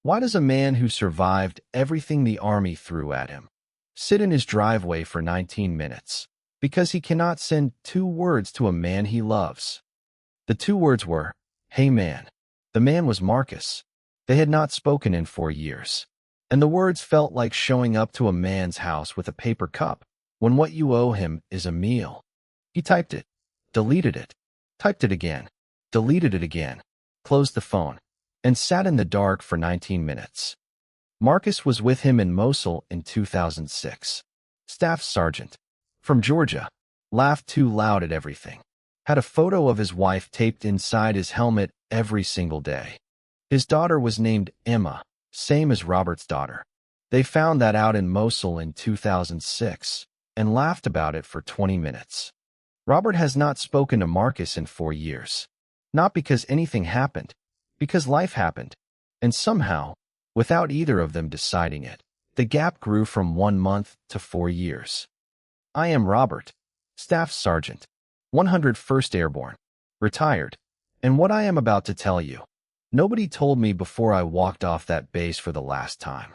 Why does a man who survived everything the army threw at him sit in his driveway for 19 minutes? Because he cannot send 2 words to a man he loves. The 2 words were, "Hey man." The man was Marcus. They had not spoken in 4 years. And the words felt like showing up to a man's house with a paper cup when what you owe him is a meal. He typed it, deleted it, typed it again, deleted it again, closed the phone, and sat in the dark for 19 minutes. Marcus was with him in Mosul in 2006. Staff sergeant from Georgia, laughed too loud at everything, had a photo of his wife taped inside his helmet every single day. His daughter was named Emma, same as Robert's daughter. They found that out in Mosul in 2006 and laughed about it for 20 minutes. Robert has not spoken to Marcus in 4 years. Not because anything happened, because life happened. And somehow, without either of them deciding it, the gap grew from 1 month to 4 years. I am Robert, Staff Sergeant, 101st Airborne, retired, and what I am about to tell you, nobody told me before I walked off that base for the last time.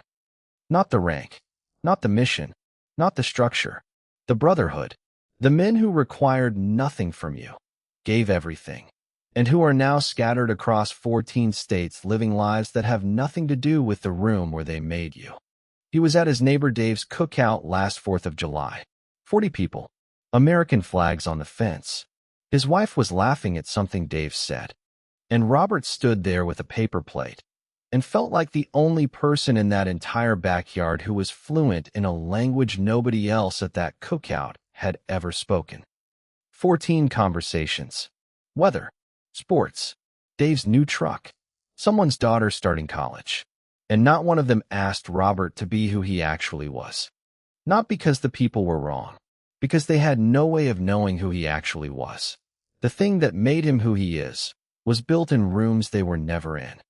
Not the rank, not the mission, not the structure, the Brotherhood, the men who required nothing from you, gave everything, and who are now scattered across 14 states living lives that have nothing to do with the room where they made you. He was at his neighbor Dave's cookout last 4th of July. 40 people, American flags on the fence. His wife was laughing at something Dave said, and Robert stood there with a paper plate and felt like the only person in that entire backyard who was fluent in a language nobody else at that cookout had ever spoken. 14 conversations. Weather, sports, Dave's new truck, someone's daughter starting college. And not one of them asked Robert to be who he actually was. Not because the people were wrong, because they had no way of knowing who he actually was. The thing that made him who he is was built in rooms they were never in.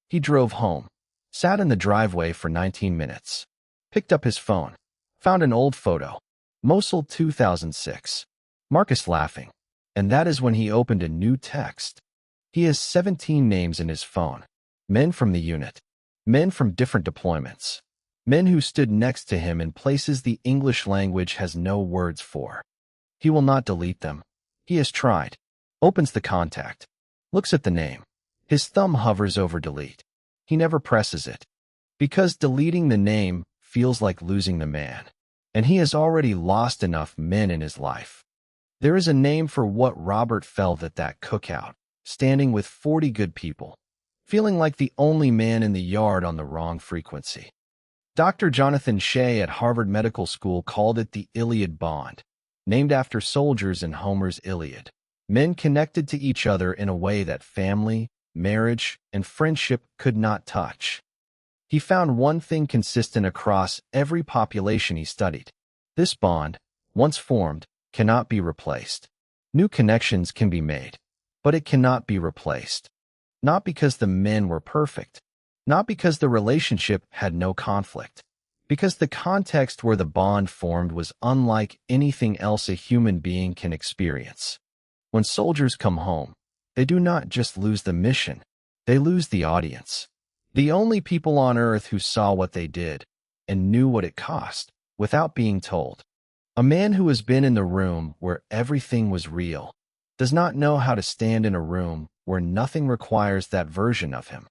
He drove home, sat in the driveway for 19 minutes, picked up his phone, found an old photo, Mosul 2006, Marcus laughing, and that is when he opened a new text. He has 17 names in his phone, men from the unit, men from different deployments, men who stood next to him in places the English language has no words for. He will not delete them. He has tried. Opens the contact. Looks at the name. His thumb hovers over delete. He never presses it. Because deleting the name feels like losing the man. And he has already lost enough men in his life. There is a name for what Robert felt at that cookout, standing with 40 good people, feeling like the only man in the yard on the wrong frequency. Dr. Jonathan Shea at Harvard Medical School called it the Iliad bond, named after soldiers in Homer's Iliad. Men connected to each other in a way that family, marriage, and friendship could not touch. He found one thing consistent across every population he studied. This bond, once formed, cannot be replaced. New connections can be made, but it cannot be replaced. Not because the men were perfect, not because the relationship had no conflict, because the context where the bond formed was unlike anything else a human being can experience. When soldiers come home, they do not just lose the mission, they lose the audience. The only people on earth who saw what they did and knew what it cost without being told. A man who has been in the room where everything was real does not know how to stand in a room where nothing requires that version of him.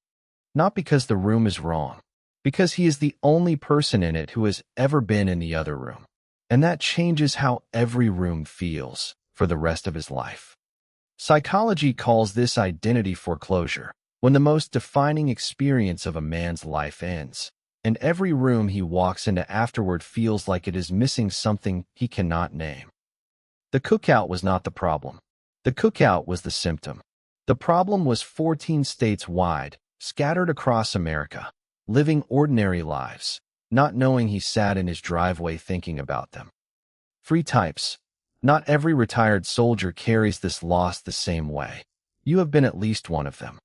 Not because the room is wrong, because he is the only person in it who has ever been in the other room. And that changes how every room feels for the rest of his life. Psychology calls this identity foreclosure, when the most defining experience of a man's life ends, and every room he walks into afterward feels like it is missing something he cannot name. The cookout was not the problem. The cookout was the symptom. The problem was 14 states wide, scattered across America, living ordinary lives, not knowing he sat in his driveway thinking about them. 3 types. Not every retired soldier carries this loss the same way. You have been at least one of them.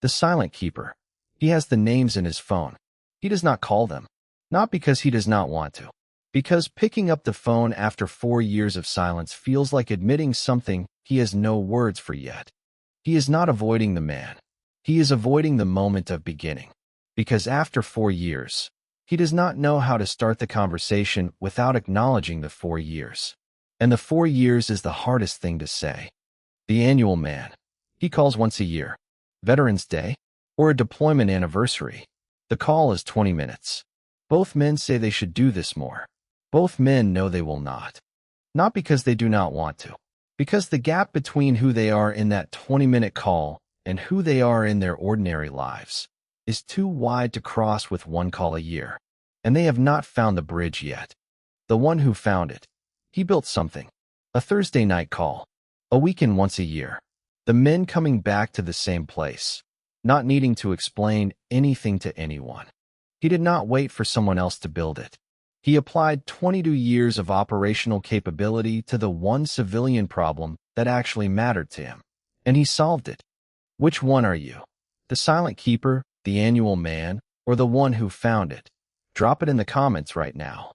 The silent keeper. He has the names in his phone. He does not call them. Not because he does not want to. Because picking up the phone after 4 years of silence feels like admitting something he has no words for yet. He is not avoiding the man. He is avoiding the moment of beginning. Because after 4 years, he does not know how to start the conversation without acknowledging the 4 years. And the 4 years is the hardest thing to say. The annual man. He calls once a year. Veterans Day or a deployment anniversary. The call is 20 minutes. Both men say they should do this more. Both men know they will not. Not because they do not want to. Because the gap between who they are in that 20-minute call and who they are in their ordinary lives is too wide to cross with one call a year. And they have not found the bridge yet. The one who found it. He built something. A Thursday night call. A weekend once a year. The men coming back to the same place. Not needing to explain anything to anyone. He did not wait for someone else to build it. He applied 22 years of operational capability to the one civilian problem that actually mattered to him. And he solved it. Which one are you? The silent keeper, the annual man, or the one who found it? Drop it in the comments right now.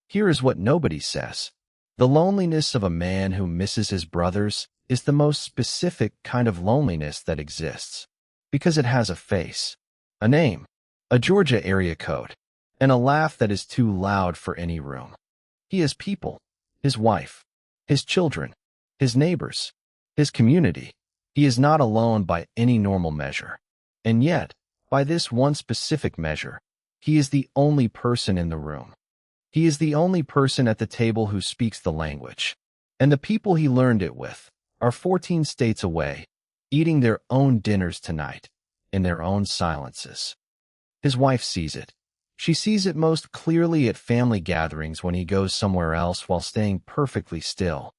Here is what nobody says. The loneliness of a man who misses his brothers is the most specific kind of loneliness that exists. Because it has a face, a name, a Georgia area code, and a laugh that is too loud for any room. He has people, his wife, his children, his neighbors, his community. He is not alone by any normal measure. And yet, by this one specific measure, he is the only person in the room. He is the only person at the table who speaks the language. And the people he learned it with are 14 states away, eating their own dinners tonight, in their own silences. His wife sees it. She sees it most clearly at family gatherings when he goes somewhere else while staying perfectly still.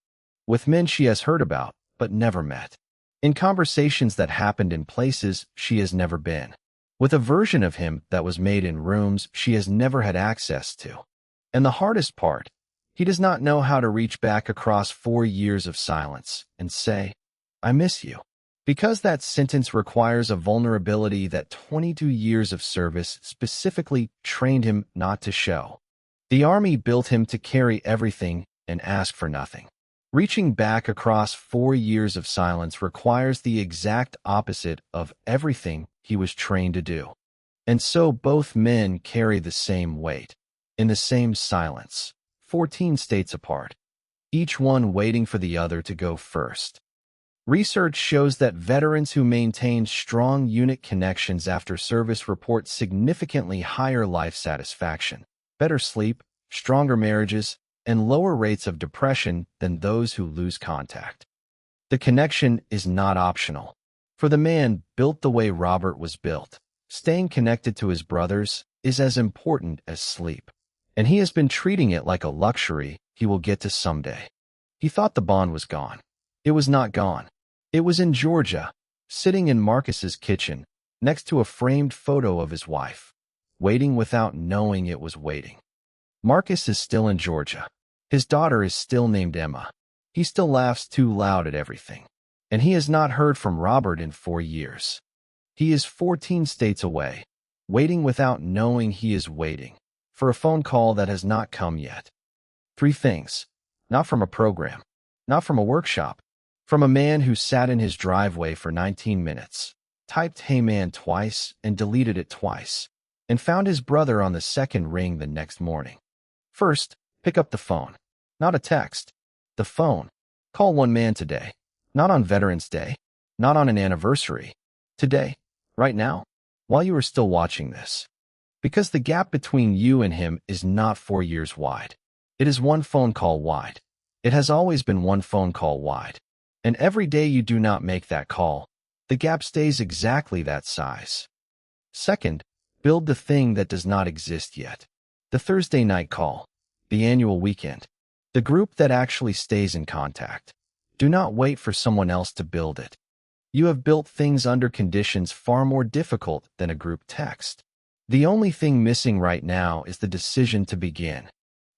With men she has heard about, but never met. In conversations that happened in places she has never been. With a version of him that was made in rooms she has never had access to. And the hardest part, he does not know how to reach back across 4 years of silence and say, I miss you. Because that sentence requires a vulnerability that 22 years of service specifically trained him not to show. The Army built him to carry everything and ask for nothing. Reaching back across 4 years of silence requires the exact opposite of everything he was trained to do. And so both men carry the same weight, in the same silence, 14 states apart, each one waiting for the other to go first. Research shows that veterans who maintain strong unit connections after service report significantly higher life satisfaction, better sleep, stronger marriages, and lower rates of depression than those who lose contact. The connection is not optional. For the man built the way Robert was built, staying connected to his brothers is as important as sleep. And he has been treating it like a luxury he will get to someday. He thought the bond was gone. It was not gone. It was in Georgia, sitting in Marcus's kitchen, next to a framed photo of his wife, waiting without knowing it was waiting. Marcus is still in Georgia. His daughter is still named Emma. He still laughs too loud at everything. And he has not heard from Robert in 4 years. He is 14 states away, waiting without knowing he is waiting, for a phone call that has not come yet. 3 things. Not from a program. Not from a workshop. From a man who sat in his driveway for 19 minutes, typed "Hey man" twice and deleted it twice, and found his brother on the second ring the next morning. First, pick up the phone. Not a text. The phone. Call one man today. Not on Veterans Day. Not on an anniversary. Today. Right now. While you are still watching this. Because the gap between you and him is not 4 years wide. It is one phone call wide. It has always been one phone call wide. And every day you do not make that call, the gap stays exactly that size. Second, build the thing that does not exist yet. The Thursday night call. The annual weekend. The group that actually stays in contact. Do not wait for someone else to build it. You have built things under conditions far more difficult than a group text. The only thing missing right now is the decision to begin.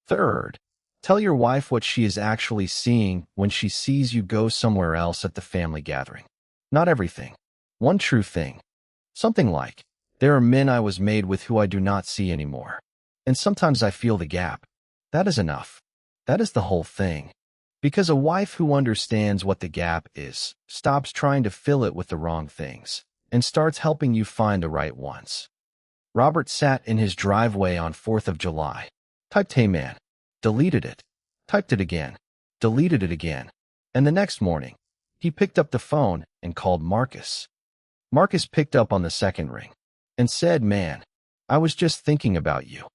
Third, tell your wife what she is actually seeing when she sees you go somewhere else at the family gathering. Not everything. One true thing. Something like, there are men I was made with who I do not see anymore. And sometimes I feel the gap. That is enough. That is the whole thing. Because a wife who understands what the gap is stops trying to fill it with the wrong things and starts helping you find the right ones. Robert sat in his driveway on 4th of July. Typed "Hey man." Deleted it. Typed it again. Deleted it again. And the next morning, he picked up the phone and called Marcus. Marcus picked up on the second ring and said, "Man, I was just thinking about you."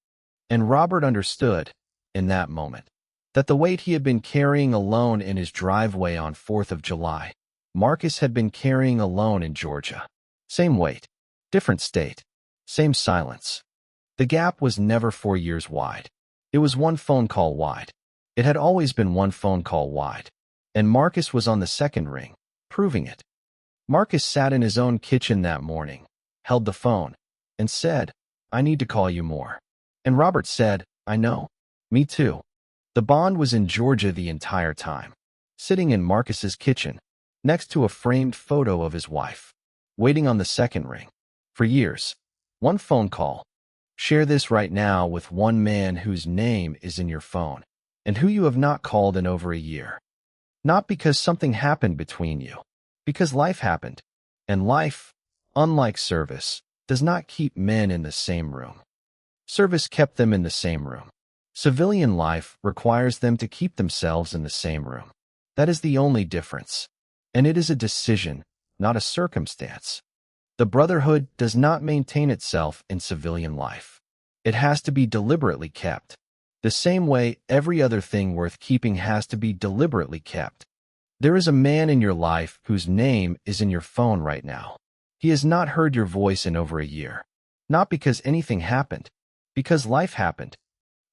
And Robert understood, in that moment, that the weight he had been carrying alone in his driveway on 4th of July, Marcus had been carrying alone in Georgia. Same weight, different state, same silence. The gap was never 4 years wide. It was one phone call wide. It had always been one phone call wide. And Marcus was on the second ring, proving it. Marcus sat in his own kitchen that morning, held the phone, and said, "I need to call you more." And Robert said, "I know. Me too." The bond was in Georgia the entire time, sitting in Marcus's kitchen, next to a framed photo of his wife, waiting on the second ring. For years, one phone call. Share this right now with one man whose name is in your phone, and who you have not called in over a year. Not because something happened between you, because life happened. And life, unlike service, does not keep men in the same room. Service kept them in the same room. Civilian life requires them to keep themselves in the same room. That is the only difference. And it is a decision, not a circumstance. The Brotherhood does not maintain itself in civilian life. It has to be deliberately kept. The same way every other thing worth keeping has to be deliberately kept. There is a man in your life whose name is in your phone right now. He has not heard your voice in over a year. Not because anything happened, because life happened.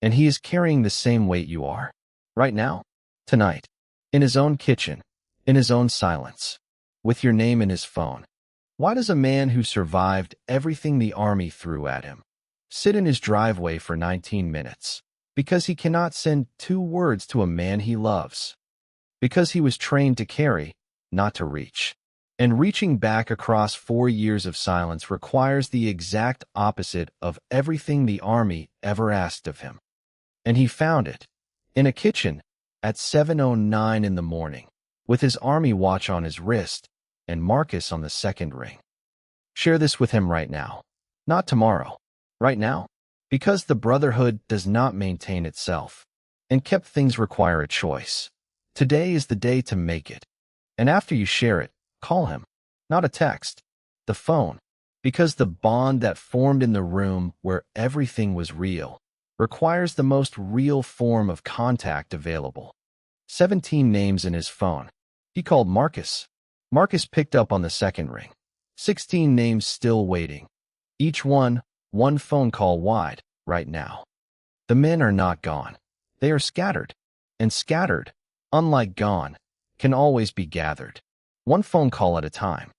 And he is carrying the same weight you are. Right now, tonight, in his own kitchen, in his own silence, with your name in his phone. Why does a man who survived everything the army threw at him sit in his driveway for 19 minutes? Because he cannot send 2 words to a man he loves. Because he was trained to carry, not to reach. And reaching back across 4 years of silence requires the exact opposite of everything the army ever asked of him. And he found it, in a kitchen, at 7:09 in the morning, with his army watch on his wrist, and Marcus on the second ring. Share this with him right now. Not tomorrow. Right now. Because the Brotherhood does not maintain itself. And kept things require a choice. Today is the day to make it. And after you share it, call him. Not a text. The phone. Because the bond that formed in the room where everything was real requires the most real form of contact available. 17 names in his phone. He called Marcus. Marcus picked up on the second ring. 16 names still waiting. Each one phone call wide, right now. The men are not gone. They are scattered. And scattered, unlike gone, can always be gathered. One phone call at a time.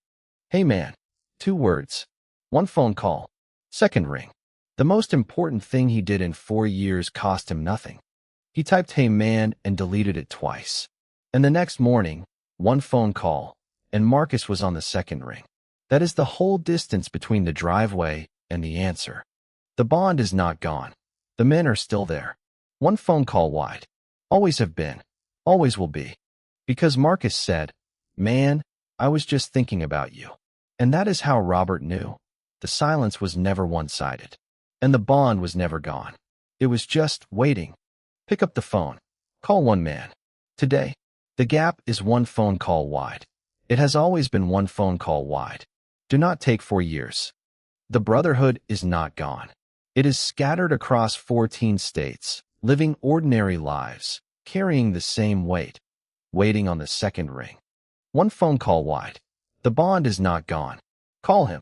"Hey man." 2 words. One phone call. Second ring. The most important thing he did in 4 years cost him nothing. He typed "Hey man" and deleted it twice. And the next morning, one phone call, and Marcus was on the second ring. That is the whole distance between the driveway and the answer. The bond is not gone. The men are still there. One phone call wide. Always have been. Always will be. Because Marcus said, "Man, I was just thinking about you." And that is how Robert knew. The silence was never one-sided. And the bond was never gone. It was just waiting. Pick up the phone. Call one man. Today, the gap is one phone call wide. It has always been one phone call wide. Do not take 4 years. The Brotherhood is not gone. It is scattered across 14 states, living ordinary lives, carrying the same weight, waiting on the second ring. One phone call wide. The bond is not gone. Call him.